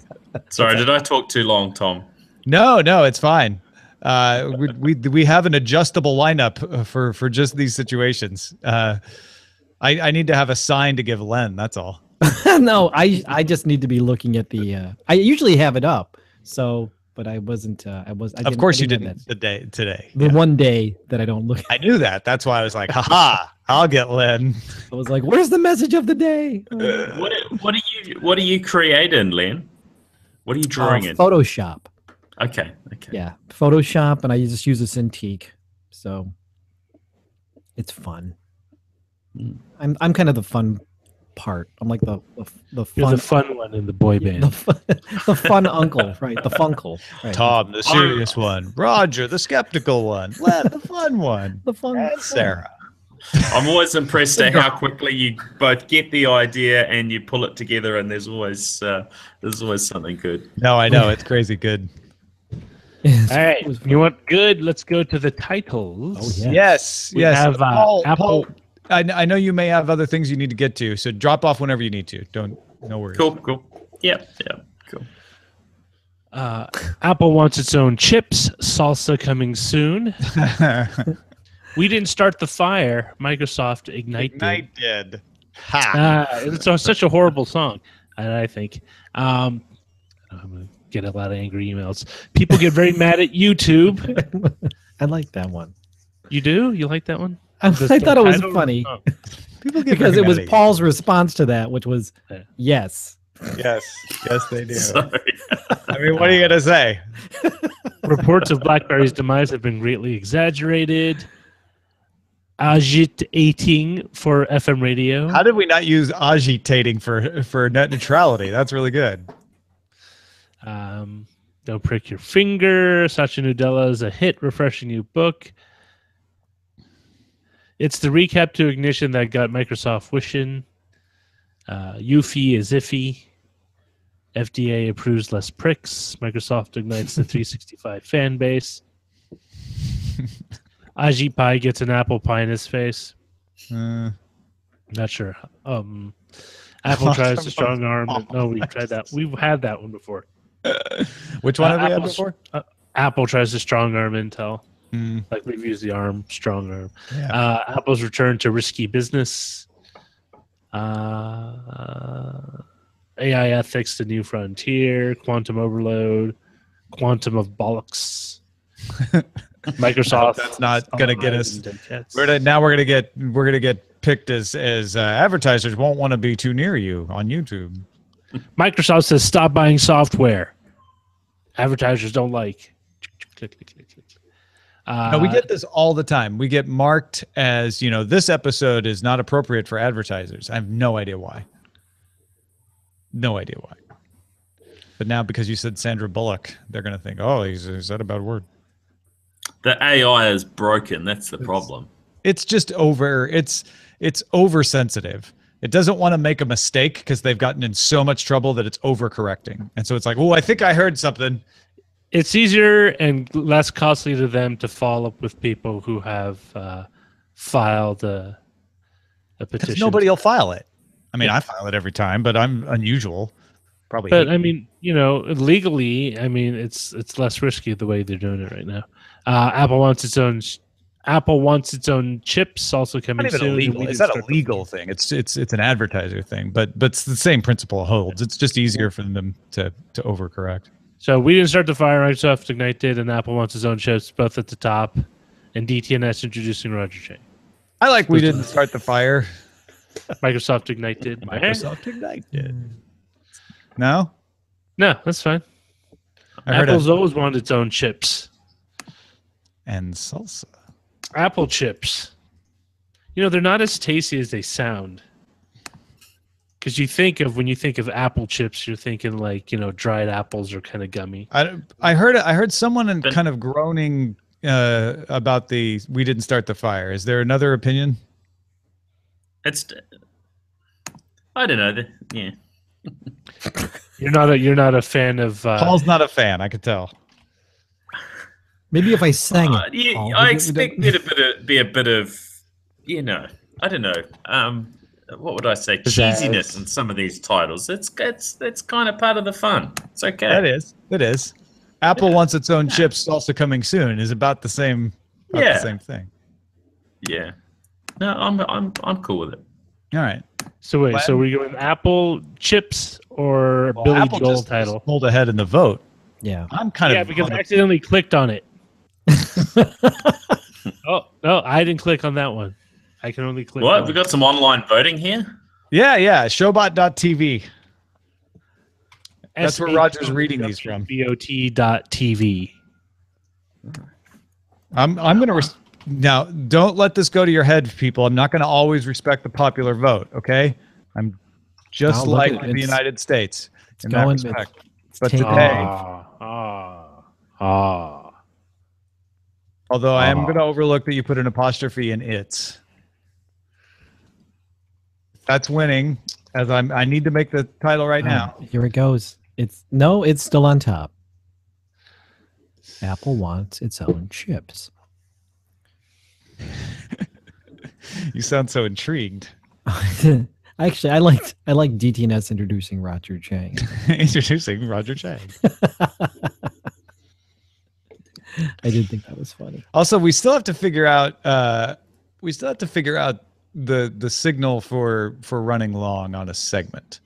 Did I talk too long, Tom? No, it's fine. We have an adjustable lineup for just these situations. I need to have a sign to give Len. That's all. No, I just need to be looking at the. I usually have it up. So, but I wasn't. Of course, you didn't today. The one day that I don't look. I knew that. That's why I was like, haha, I'll get Len. I was like, where's the message of the day? What are you creating, Len? What are you drawing in? Photoshop. Okay. Yeah, Photoshop, and I just use a Cintiq, so it's fun. I'm kind of the fun part. I'm like the fun. You're the fun one in the boy band. The fun uncle, right? The funkle. Right. Tom, the serious one. Roger, the skeptical one. Len, the fun one. The fun. And Sarah. I'm always impressed at how quickly you both get the idea and you pull it together, and there's always something good. No, I know, it's crazy good. All right, you want good? Let's go to the titles. Oh, yeah. Yes. We have Apple. Paul, I know you may have other things you need to get to, so drop off whenever you need to. No worries. Cool. Yeah, cool. Apple wants its own chips. Salsa coming soon. We didn't start the fire. Microsoft Ignite did. Ha. It's such a horrible song, I think. I'm going to get a lot of angry emails. People get very mad at YouTube. I like that one. You do? You like that one? I thought it was funny. People get because very it was mad at you. Paul's response to that, which was yes. Yes, they do. Sorry. I mean, what are you going to say? Reports of BlackBerry's demise have been greatly exaggerated. Agitating for FM radio. How did we not use agitating for net neutrality? That's really good. Don't Prick Your Finger. Satya Nadella is a hit, refreshing new book. It's the recap to Ignition that got Microsoft wishing. Eufy is iffy. FDA approves less pricks. Microsoft ignites the 365 fan base. Ajit Pai gets an apple pie in his face. Not sure. Apple tries to strong arm. No, we've tried that. We've had that one before. Which one have we had before? Apple tries to strong arm Intel. Like we've used the arm, strong arm. Yeah. Apple's return to risky business. AI ethics, the new frontier. Quantum overload. Quantum of bollocks. Microsoft. That's not gonna get us. We're gonna get picked as advertisers won't want to be too near you on YouTube. Microsoft says stop buying software. Advertisers don't like. Click, click, click, click. No, we get this all the time. We get marked as, this episode is not appropriate for advertisers. I have no idea why. No idea why. But now because you said Sandra Bullock, they're going to think, oh, is that a bad word? The AI is broken. That's the problem. It's just it's oversensitive. It doesn't want to make a mistake because they've gotten in so much trouble that it's overcorrecting. And so it's like, oh, I think I heard something. It's easier and less costly to them to follow up with people who have filed a petition. Nobody will file it. I mean, I file it every time, but I'm unusual. Probably. But I mean, legally, I mean, it's less risky the way they're doing it right now. Apple wants its own chips, also coming soon. Illegal. It's not a legal thing. It's an advertiser thing, but it's the same principle holds. It's just easier for them to overcorrect. So we didn't start the fire. Microsoft Ignite did, and Apple wants its own chips, both at the top, and DTNS introducing Roger Chang. I like we didn't start the fire. Microsoft Ignite did. Microsoft Ignite did. No, that's fine. Apple's always wanted its own chips. And Salsa. Apple chips. They're not as tasty as they sound. Because when you think of apple chips, you're thinking like, dried apples are kind of gummy. I heard someone kind of groaning about we didn't start the fire. Is there another opinion? I don't know. Yeah. You're not a fan of Paul's not a fan, I could tell. Maybe if I sang it. Yeah, I expect there to be a bit of, I don't know. What would I say? Cheesiness in some of these titles. That's kind of part of the fun. It's okay. It is. Apple wants its own chips, also coming soon. Is about the same. The same thing. Yeah. No, I'm cool with it. All right. So wait. So we going Apple chips or Billy Apple Joel just title? Pulled ahead in the vote. Yeah. I'm kind of because I accidentally clicked on it. Oh no, I didn't click on that one. I can only click. What? We got some online voting here? Yeah. Showbot.tv. That's where Roger's reading these from. BOT.TV. I'm going to now. Don't let this go to your head, people. I'm not going to always respect the popular vote. Okay, I'm just like the United States in that respect. But today, although I am going to overlook that you put an apostrophe in its. That's winning, as I need to make the title right now. Here it goes. It's still on top. Apple wants its own chips. You sound so intrigued. Actually, I like DTNS introducing Roger Chang. Introducing Roger Chang. I did think that was funny. Also, we still have to figure out. The signal for running long on a segment.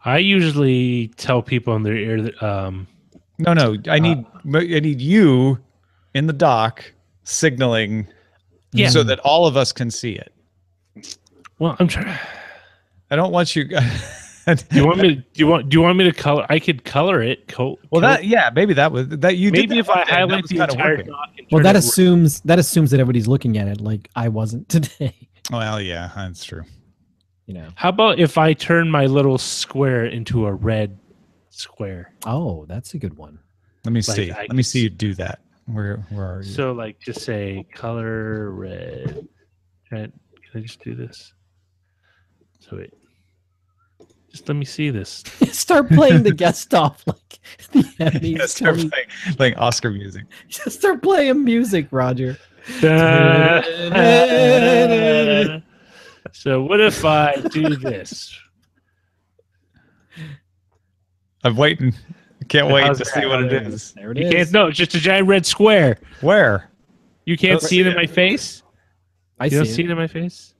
I usually tell people in their ear that No, I need you in the dock signaling so that all of us can see it. Well, I'm trying. I don't want you. Do you want me to color? I could color it. Maybe that was that you. Maybe did if I highlight the entire dock. Well, that assumes that everybody's looking at it like I wasn't today. Well, yeah, that's true. How about if I turn my little square into a red square? Oh, that's a good one. Let me Like, see. I Let me could see you do that. Where are you? So like just say color red. Can I just do this? So wait. Just let me see this. Start playing the guest off like the enemies. Yeah, start Tony. playing Oscar music. Just start playing music, Roger. So what if I do this? I'm waiting. I can't wait How's to that? see what it There it is. There it You is. can't. No, it's just a giant red square. Where? You can't Let's see it see in my face. I You don't see see it in my face.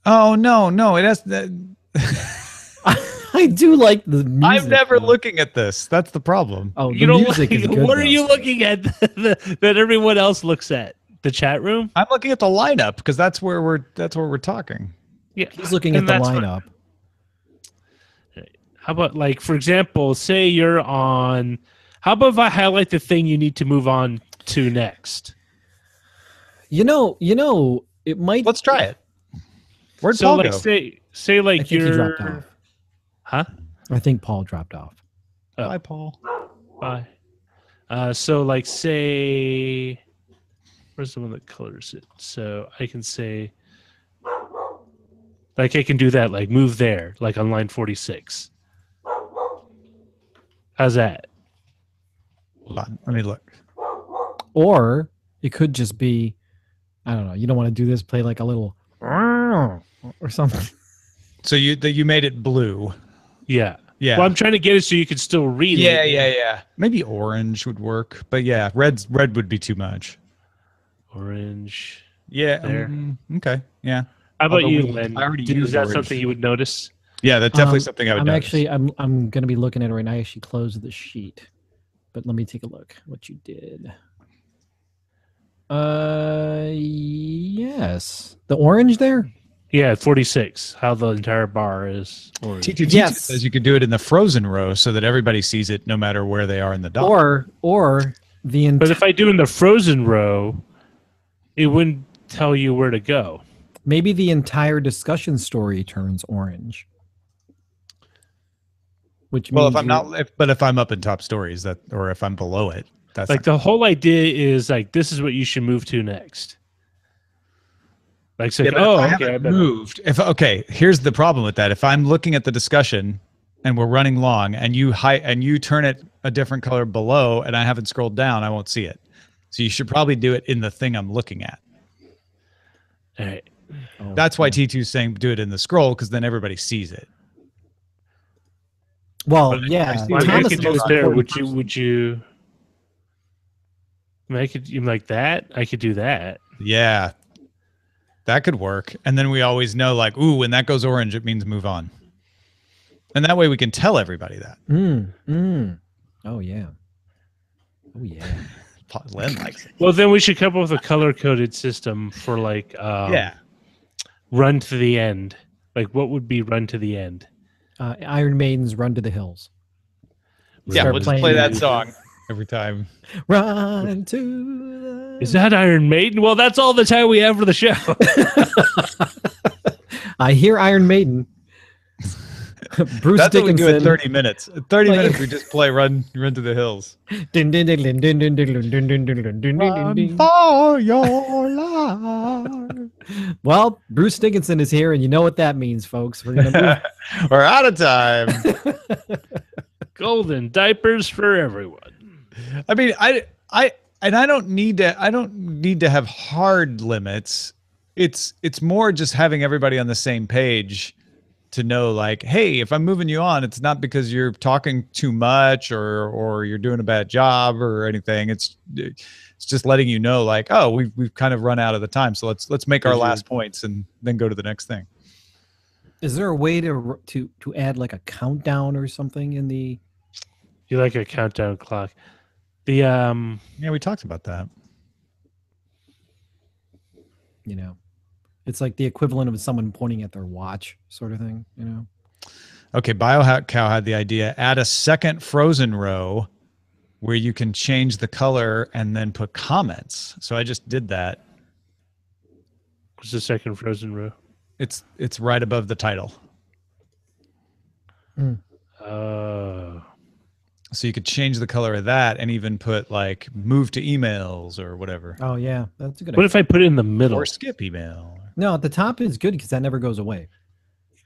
Oh no! It has that. I do like the music. I'm never though. looking at this. That's the problem. Oh, You the don't music like, is good. what are though. you looking at that everyone else looks at? The chat room? I'm looking at the lineup because that's where we're talking. Yeah. He's looking at and the that's fine. lineup. How about, like, for example, say you're on. How about if I highlight the thing you need to move on to next? You know, it might. Let's try it. Where'd So Paul like go? say I like think he you're dropped off. Huh? I think Paul dropped off. Oh. Bye, Paul. Bye. So like say where's the one that colors it? So I can say like I can do that, like move there, like on line 46. How's that? Hold on. Let me look. Or it could just be, I don't know. You don't want to do this. Play like a little or something. So you made it blue. Yeah. Yeah. Well, I'm trying to get it so you can still read Yeah, it. yeah. Maybe orange would work, but yeah, red would be too much. Orange. Yeah. There. Okay. Yeah. How about Although you, we- Len? I already Is used that orange. something you would notice? Yeah, that's definitely something I would I'm notice. actually I'm gonna be looking at it right now. I actually closed the sheet, but let me take a look what you did. Yes, the orange there. Yeah, 46. How the entire bar is orange. T2 Yes. says you could do it in the frozen row so that everybody sees it no matter where they are in the dock. Or the But if I do in the frozen row, it wouldn't tell you where to go. maybe the entire discussion story turns orange. Which Well, means if I'm not, but if I'm up in top stories, that, or if I'm below it, that's Like the whole idea is like this is what you should move to next. Like, so, Yeah, but oh, if I okay, I haven't better. moved. Here's the problem with that. If I'm looking at the discussion and we're running long, and you turn it a different color below, and I haven't scrolled down, I won't see it. So you should probably do it in the thing I'm looking at. All right. That's why T2 is saying do it in the scroll, because then everybody sees it. Well, yeah. Well, I Thomas could is do the it there. important Would person. you? I mean, I could, you like that. I could do that. Yeah, that could work. And then we always know, like, ooh, when that goes orange, it means move on. And that way we can tell everybody that. Oh yeah. Oh yeah. Len likes it. Well, then we should come up with a color-coded system for like run to the end. Like, what would be run to the end? Iron Maiden's Run to the Hills. Yeah, Start we'll just playing play that that. song every time. Run to the. Is that Iron Maiden? Well, that's all the time we have for the show. I hear Iron Maiden. Bruce That's what we Dickinson. do in 30 minets. 30 minutes, we just play Run to the Hills. Run for your life. Well, Bruce Dickinson is here, and you know what that means, folks. We're gonna move. We're out of time. Golden diapers for everyone. I mean, I don't need to have hard limits. It's more just having everybody on the same page to know, like, hey, if I'm moving you on, it's not because you're talking too much or you're doing a bad job or anything. It's just letting you know, like, oh, we've kind of run out of the time, so let's make our last points and then go to the next thing. Is there a way to add like a countdown or something in the? You like a countdown clock? The Yeah, we talked about that. You know, it's like the equivalent of someone pointing at their watch, sort of thing. You know. Okay, BioCow had the idea: add a second frozen row where you can change the color and then put comments. So I just did that. what's the second frozen row? It's right above the title. Oh. So you could change the color of that and even put like move to emails or whatever. Oh yeah, that's a good. What idea. if I put it in the middle? Or skip email. No, at the top is good because that never goes away.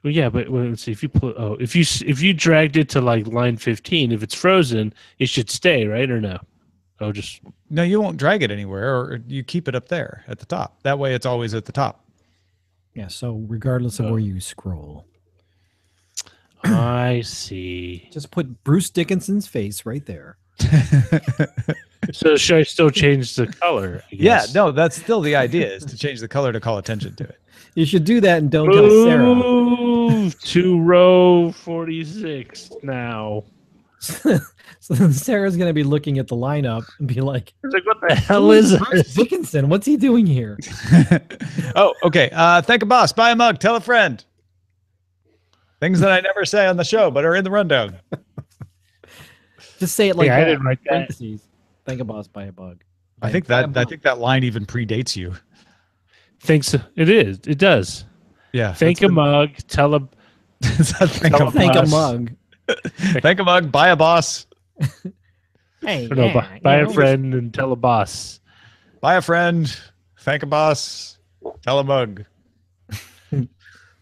Well, yeah, but let's see if you put if you dragged it to like line 15, if it's frozen, it should stay, right, or no? Oh, just No, you won't drag it anywhere, or you keep it up there at the top. That way, it's always at the top. Yeah. So regardless of where you scroll, I see. just put Bruce Dickinson's face right there. So should I still change the color? I Yeah, guess? no, that's still the idea is to change the color to call attention to it. You should do that and don't tell Sarah. Move to row 46 now. So then Sarah's going to be looking at the lineup and be like, It's like, what the hell is Bruce this? Dickinson, what's he doing here? Oh, okay. Thank a boss. Buy a mug. Tell a friend. Things that I never say on the show, but are in the rundown. Just say it like Yeah, I that. didn't write that. Parentheses. Thank a boss, buy a bug. I think that line even predates you. Thanks. It is. It does. Yeah. Thank a mug. Tell a Thank a Thank a boss. mug. Thank a mug. Buy a boss. Hey, or no, yeah, buy you a know, friend and tell a boss. Buy a friend. Thank a boss. Tell a mug.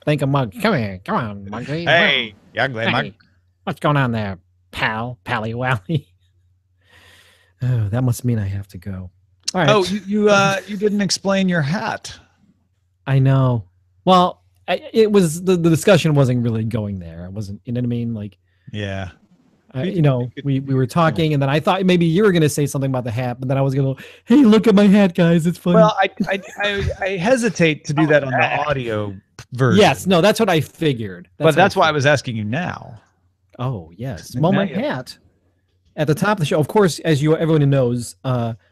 Thank a mug. Come here. Come on, Muggy. Hey, young lady mug. Hey, what's going on there, pal? Pally Wally. Oh, that must mean I have to go. All right. Oh, you didn't explain your hat. I know. Well, it was the discussion wasn't really going there. I wasn't, you know what I mean? Like, Yeah. you know, we were talking, and then I thought maybe you were going to say something about the hat, but then I was going to, hey, look at my hat, guys. It's funny. Well, I hesitate to do that on the audio version. Yes, no, that's what I figured. But that's why I was asking you now. Oh, yes. Now Well, my you- hat at the top of the show, of course, as everyone knows,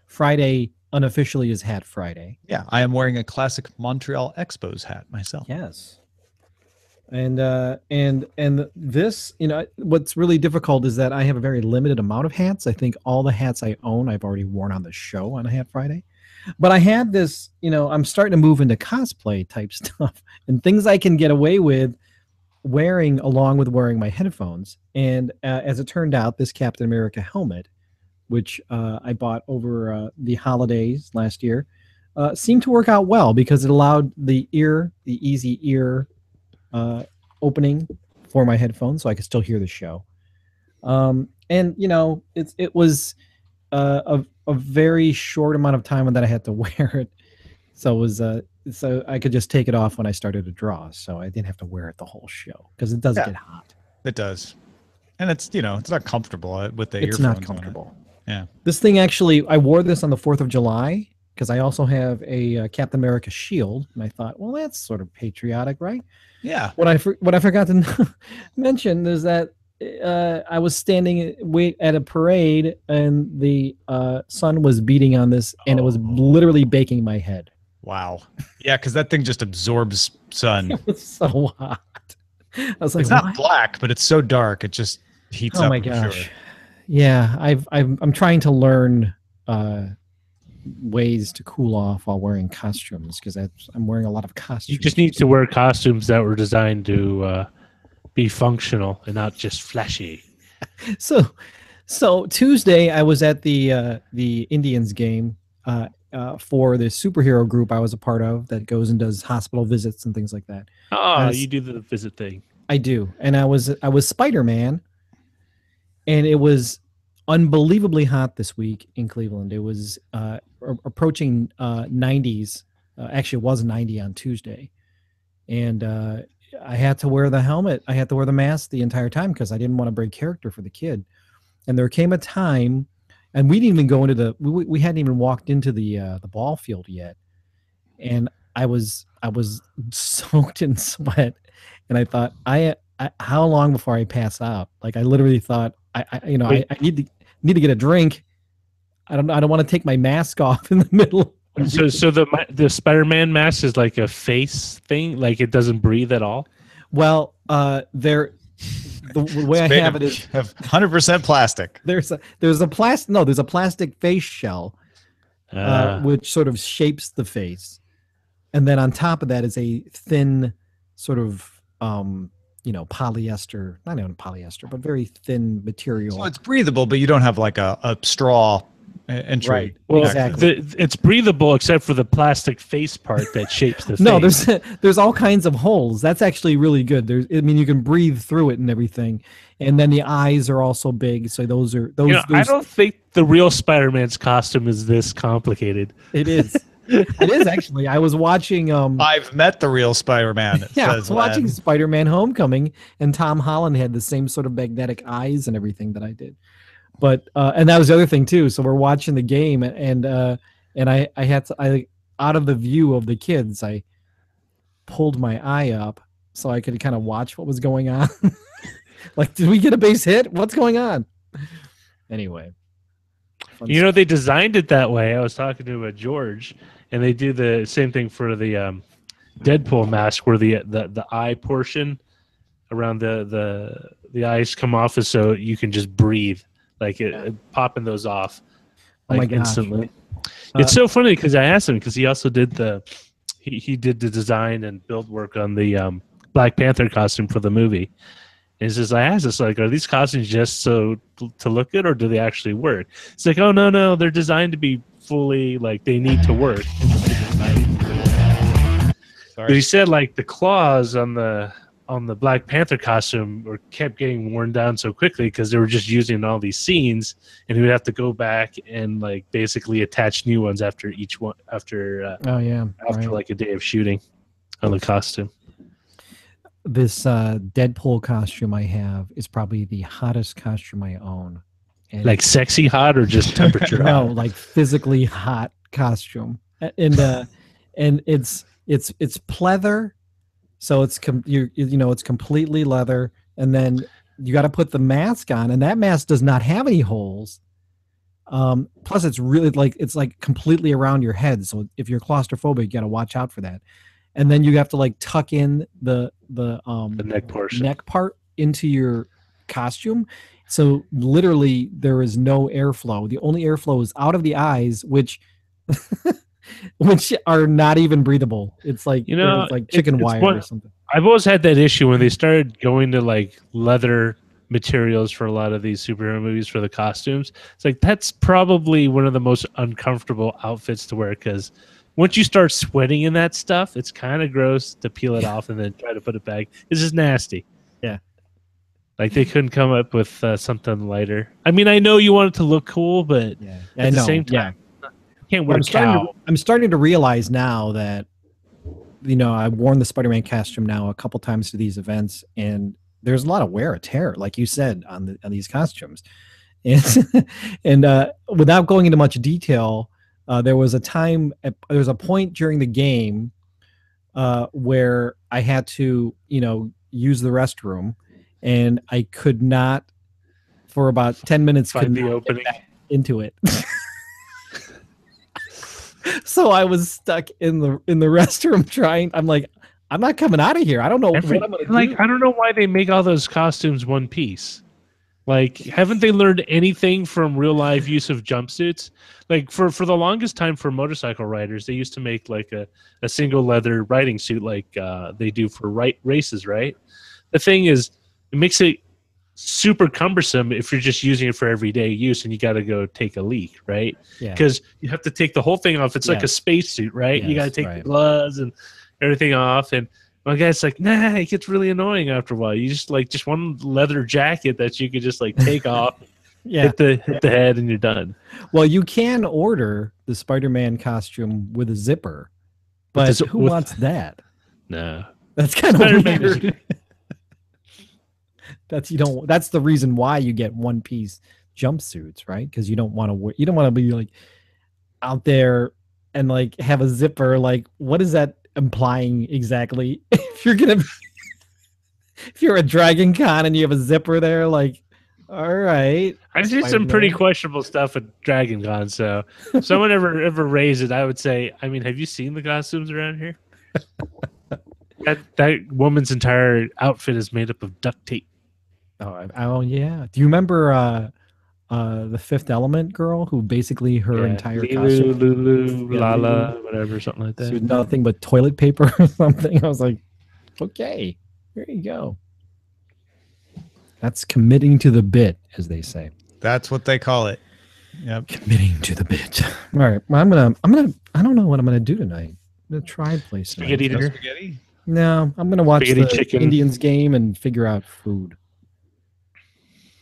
Friday unofficially is Hat Friday. Yeah, I am wearing a classic Montreal Expos hat myself. Yes. And this, you know, what's really difficult is that I have a very limited amount of hats. I think all the hats I own, I've already worn on the show on a Hat Friday. But I had this, you know, I'm starting to move into cosplay type stuff and things I can get away with wearing along with wearing my headphones. And as it turned out, this Captain America helmet, which I bought over the holidays last year, seemed to work out well because it allowed the easy ear opening for my headphones so I could still hear the show. And, you know, it was a very short amount of time that I had to wear it. So it was so I could just take it off when I started to draw. So I didn't have to wear it the whole show because it does get hot. It does. And it's, you know, it's not comfortable with the It's earphones not on it. comfortable. Yeah. This thing actually, I wore this on the 4th of July because I also have a Captain America shield. And I thought, well, that's sort of patriotic, right? Yeah. What I forgot to mention is that I was standing at a parade and the sun was beating on this and it was literally baking my head. Wow. Yeah, because that thing just absorbs sun. It was so hot. I was like, It's not "What?" black, but it's so dark it just heats up. Oh my I'm gosh. sure. Yeah, I'm trying to learn ways to cool off while wearing costumes because I'm wearing a lot of costumes. You just need to wear costumes that were designed to be functional and not just flashy. So Tuesday I was at the Indians game for the superhero group I was a part of that goes and does hospital visits and things like that. Oh, you do the visit thing. I do, and I was Spider-Man, and it was unbelievably hot this week in Cleveland. It was approaching 90s. Actually, it was 90 on Tuesday, and I had to wear the helmet. I had to wear the mask the entire time because I didn't want to break character for the kid. And there came a time, and we didn't even go into we hadn't even walked into the ball field yet, and I was soaked in sweat, and I thought how long before I pass out? Like I literally thought I need to get a drink. I don't want to take my mask off in the middle. So the Spider-Man mask is like a face thing, like it doesn't breathe at all. Well, the way I have it is have 100% plastic. there's a plastic face shell which sort of shapes the face, and then on top of that is a thin sort of polyester, not even polyester, but very thin material. So it's breathable, but you don't have like a straw entry. Right. Well, Exactly. It's breathable except for the plastic face part that shapes the No, face. there's all kinds of holes. That's actually really good. You can breathe through it and everything. And then the eyes are also big, so those. I don't think the real Spider-Man's costume is this complicated. It is. It is actually. I was watching. I've met the real Spider-Man. I was watching Spider-Man: Homecoming, and Tom Holland had the same sort of magnetic eyes and everything that I did. But and that was the other thing too. So we're watching the game, and I had to out of the view of the kids, I pulled my eye up so I could kind of watch what was going on. Like, did we get a base hit? What's going on? Anyway. They designed it that way. I was talking to George, and they do the same thing for the Deadpool mask, where the eye portion around the eyes come off, is so you can just breathe, like popping those off, like, oh my gosh. Instantly. It's so funny because I asked him, because he also did he did the design and build work on the Black Panther costume for the movie. And he says, I asked us, like, are these costumes just so to look good, or do they actually work? It's like, oh, no, they're designed to be fully, like, they need to work. But he said, like, the claws on the Black Panther costume kept getting worn down so quickly because they were just using all these scenes, and he would have to go back and, like, basically attach new ones after each one, after like a day of shooting on the costume. This Deadpool costume I have is probably the hottest costume I own. And like sexy hot or just temperature hot? No, like physically hot costume. And it's pleather, so it's it's completely leather, and then you got to put the mask on, and that mask does not have any holes. Plus, it's really it's completely around your head, so if you're claustrophobic, you got to watch out for that. And then you have to like tuck in the neck portion, neck part into your costume. So literally there is no airflow. The only airflow is out of the eyes, which are not even breathable. It's like it's like chicken wire or something. I've always had that issue when they started going to like leather materials for a lot of these superhero movies for the costumes. It's like that's probably one of the most uncomfortable outfits to wear, because once you start sweating in that stuff, it's kind of gross to peel it off and then try to put it back. It's just nasty. Yeah. Like they couldn't come up with something lighter. I mean, I know you want it to look cool, but at the same time, you can't wear I'm starting to realize now that, I've worn the Spider-Man costume now a couple times to these events, and there's a lot of wear and tear, like you said, on these costumes. And without going into much detail, there was a point during the game where I had to, use the restroom, and I could not, for about 10 minutes, find the opening into it. So I was stuck in the restroom trying. I'm like, I'm not coming out of here. I don't know what I'm gonna do. I don't know why they make all those costumes one piece. Like, haven't they learned anything from real life use of jumpsuits? Like for the longest time for motorcycle riders, they used to make like a single leather riding suit like they do for races, right? The thing is, it makes it super cumbersome if you're just using it for everyday use and you got to go take a leak, right? Because you have to take the whole thing off. It's like a spacesuit, right? You got to take the gloves and everything off. And my guy's like, nah, it gets really annoying after a while. You just one leather jacket that you could just like take off, hit the head, and you're done. Well, you can order the Spider-Man costume with a zipper, but who wants that? No, that's kind of weird. That's the reason why you get one-piece jumpsuits, right? Because you don't want to be like out there and like have a zipper. Like, what is that implying exactly? If you're a Dragon Con and you have a zipper there, like, all right. I see some pretty questionable stuff at Dragon Con, so if someone ever raised it, I would say, I mean, have you seen the costumes around here? that woman's entire outfit is made up of duct tape. Oh yeah. Do you remember the Fifth Element girl who basically her entire costume, Lulu, Lala, whatever, something like that. She was nothing but toilet paper or something. I was like, okay, here you go. That's committing to the bit, as they say. That's what they call it. Yep. Committing to the bit. All right. Well, I'm gonna. I don't know what I'm gonna do tonight. I'm gonna try and play some Spaghetti dinner. Spaghetti? No, I'm gonna watch Spaghetti the chicken. Indians game and figure out food.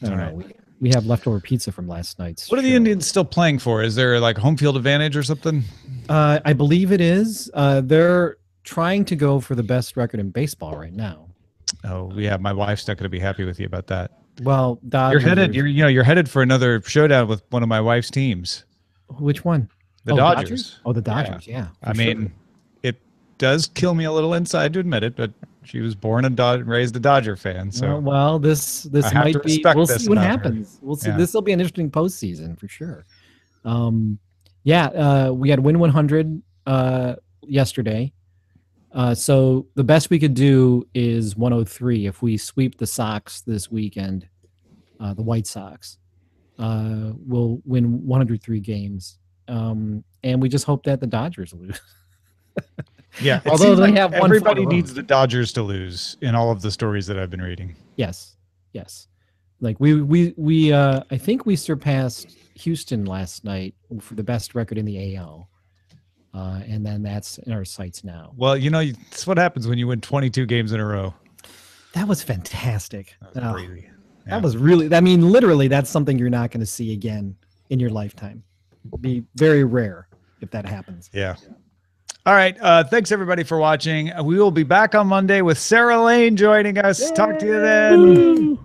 I don't All know. We have leftover pizza from last night's. What are the show. Indians still playing for? Is there like home field advantage or something? I believe it is. They're trying to go for the best record in baseball right now. Oh, yeah. My wife's not going to be happy with you about that. Well, You're headed. You're headed for another showdown with one of my wife's teams, Which one? the Dodgers. Oh, the Dodgers. Yeah. I for mean, sure. it does kill me a little inside to admit it, but she was born and raised a Dodger fan, so well, this I have to might be. respect We'll this see what about her. happens. We'll see. Yeah. This will be an interesting postseason for sure. We had Win 100 yesterday. So the best we could do is 103 if we sweep the Sox this weekend, the White Sox. We'll win 103 games. And we just hope that the Dodgers lose. yeah. it Although seems they like have one everybody fun road. needs the Dodgers to lose in all of the stories that I've been reading. Yes. Like we I think we surpassed Houston last night for the best record in the AL. And then that's in our sights now. Well, it's what happens when you win 22 games in a row. That was fantastic. That's crazy. Yeah. That was really, I mean, literally, that's something you're not going to see again in your lifetime. It'd be very rare if that happens. Yeah. All right. Thanks everybody for watching. We will be back on Monday with Sarah Lane joining us. Talk to you then.